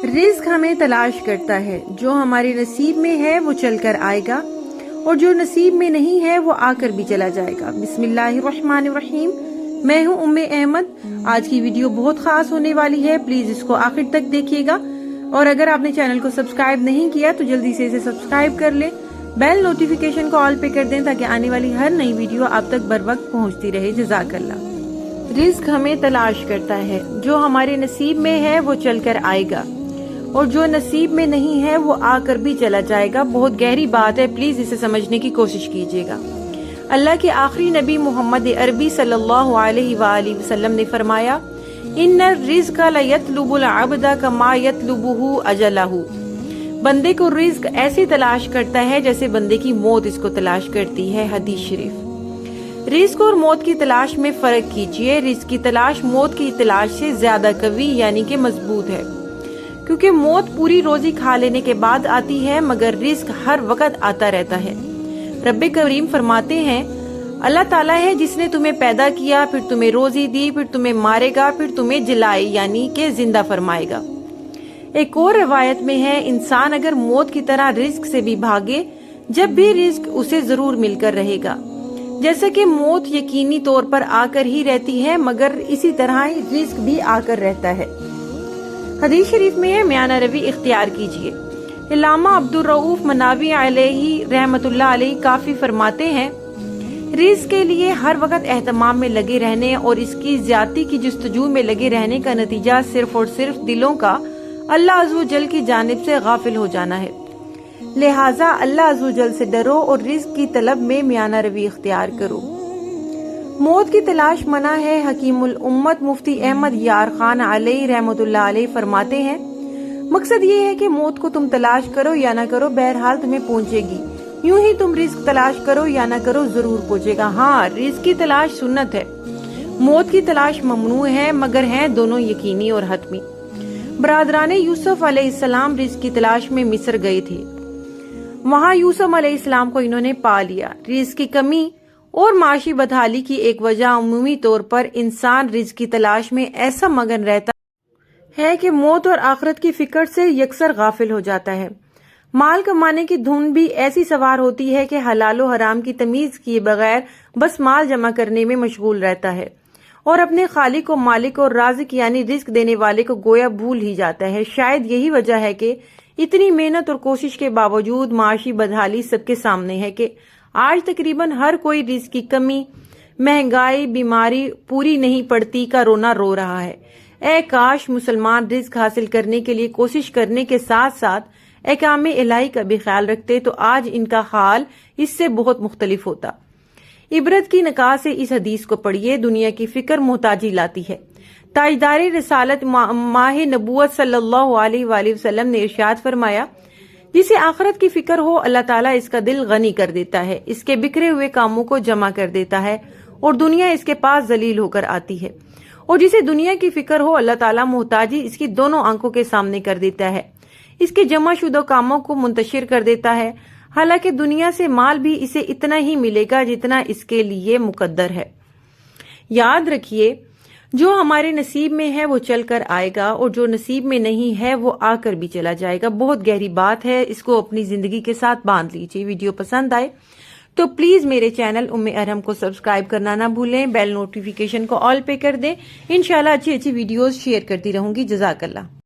Risk हमें तलाश करता है, जो हमारे नसीब में है वो चल कर आएगा और जो नसीब में नहीं है वो आकर भी चला जाएगा। बिस्मिल्लाहिर्रहमानिर्रहीम। मैं हूँ उम्मे अहमद। आज की वीडियो बहुत खास होने वाली है, प्लीज इसको आखिर तक देखिएगा। और अगर आपने चैनल को सब्सक्राइब नहीं किया तो जल्दी से इसे सब्सक्राइब कर ले, बेल नोटिफिकेशन को ऑल पे कर दें ताकि आने वाली हर नई वीडियो आप तक बर वक्त पहुँचती रहे। जज़ाकल्लाह। रिस्क हमें तलाश करता है, जो हमारे नसीब में है वो चल कर आएगा और जो नसीब में नहीं है वो आकर भी चला जाएगा। बहुत गहरी बात है, प्लीज इसे समझने की कोशिश कीजिएगा। अल्लाह के आखिरी नबी मोहम्मद अरबी सल्लल्लाहु अलैहि वसल्लम ने फरमाया, इन्ना रिज़्क़ लयत्लुबुल अब्दा कमा यत्लुबुहु अजलहु। बंदे को रिज्क ऐसी तलाश करता है जैसे बंदे की मौत इसको तलाश करती है। हदीस शरीफ। रिज्क और मौत की तलाश में फर्क कीजिए। रिज्क की तलाश मौत की तलाश से ज्यादा कवी यानी कि मजबूत है, क्योंकि मौत पूरी रोजी खा लेने के बाद आती है, मगर रिस्क हर वक्त आता रहता है। रब्बे करीम फरमाते हैं, अल्लाह ताला है जिसने तुम्हें पैदा किया, फिर तुम्हें रोजी दी, फिर तुम्हें मारेगा, फिर तुम्हें जिलाए यानी कि जिंदा फरमाएगा। एक और रिवायत में है, इंसान अगर मौत की तरह रिस्क से भी भागे, जब भी रिस्क उसे जरूर मिलकर रहेगा। जैसे कि मौत यकीनी तौर पर आकर ही रहती है, मगर इसी तरह ही रिस्क भी आकर रहता है। हदीस शरीफ में है, म्याना रवी इख्तियार कीजिए। इल्लामा अब्दुल रऊफ मनावी अलैहि रहमतुल्लाह अलैहि काफी फरमाते हैं, रिस्क के लिए हर वक्त एहतमाम में लगे रहने और इसकी ज्यादती की जुस्तजू में लगे रहने का नतीजा सिर्फ और सिर्फ दिलों का अल्लाह अज़्ज़ जल की जानिब से गाफिल हो जाना है। लिहाजा अल्लाह अज़्ज़ जल से डरो और रिस्क की तलब में म्याना रवी इख्तियार करो। मौत की तलाश मना है। हकीमुल उम्मत मुफ्ती अहमद यार खान अलैहि रहमतुल्लाह अलैहि फरमाते हैं, मकसद ये है कि मौत को तुम तलाश करो या ना करो, बहरहाल तुम्हें पहुंचेगी। यूं ही तुम रिस्क तलाश करो या ना करो, जरूर पहुंचेगा। हाँ, रिस्क की तलाश सुन्नत है, मौत की तलाश ममनू है, मगर हैं दोनों यकीनी और हतमी। बरादराने यूसुफ अलैहिस्सलाम रिस्क की तलाश में मिस्र गए थे। वहाँ यूसुफ अलैहिस्सलाम को इन्होंने पा लिया। रिस्क की कमी और माशी बदहाली की एक वजह अमूमी तौर पर इंसान रिज्क की तलाश में ऐसा मगन रहता है कि मौत और आखिरत की फिक्र से यकसर गाफिल हो जाता है। माल कमाने की धुन भी ऐसी सवार होती है कि हलाल और हराम की तमीज किए बगैर बस माल जमा करने में मशगूल रहता है और अपने खालिक और मालिक और राज़िक यानी रिस्क देने वाले को गोया भूल ही जाता है। शायद यही वजह है कि इतनी मेहनत और कोशिश के बावजूद माशी बदहाली सबके सामने है कि आज तकरीबन हर कोई रिस्क की कमी, महंगाई, बीमारी पूरी नहीं पड़ती का रोना रो रहा है। ए काश मुसलमान रिस्क हासिल करने के लिए कोशिश करने के साथ साथ अहकाम इलाही का भी ख्याल रखते तो आज इनका हाल इससे बहुत मुख्तलिफ होता। इबरत की निगाह से इस हदीस को पढ़िए। दुनिया की फिक्र मोहताजी लाती है। ताजदार रिसालत माह नबूवत सल्लल्लाहु अलैहि वसल्लम ने इरशाद फरमाया, जिसे आखिरत की फिक्र हो अल्लाह ताला इसका दिल गनी कर देता है, इसके बिखरे हुए कामों को जमा कर देता है और दुनिया इसके पास जलील होकर आती है। और जिसे दुनिया की फिक्र हो अल्लाह ताला मोहताजी इसकी दोनों आंखों के सामने कर देता है, इसके जमा शुदा कामों को मुंतशिर कर देता है। हालांकि दुनिया से माल भी इसे इतना ही मिलेगा जितना इसके लिए मुकद्दर है। याद रखिए, जो हमारे नसीब में है वो चल कर आएगा और जो नसीब में नहीं है वो आकर भी चला जाएगा। बहुत गहरी बात है, इसको अपनी जिंदगी के साथ बांध लीजिए। वीडियो पसंद आए तो प्लीज मेरे चैनल उम्मे अरहम को सब्सक्राइब करना ना भूलें, बेल नोटिफिकेशन को ऑल पे कर दें। इंशाल्लाह अच्छी अच्छी वीडियोस शेयर करती रहूंगी। जज़ाकल्लाह।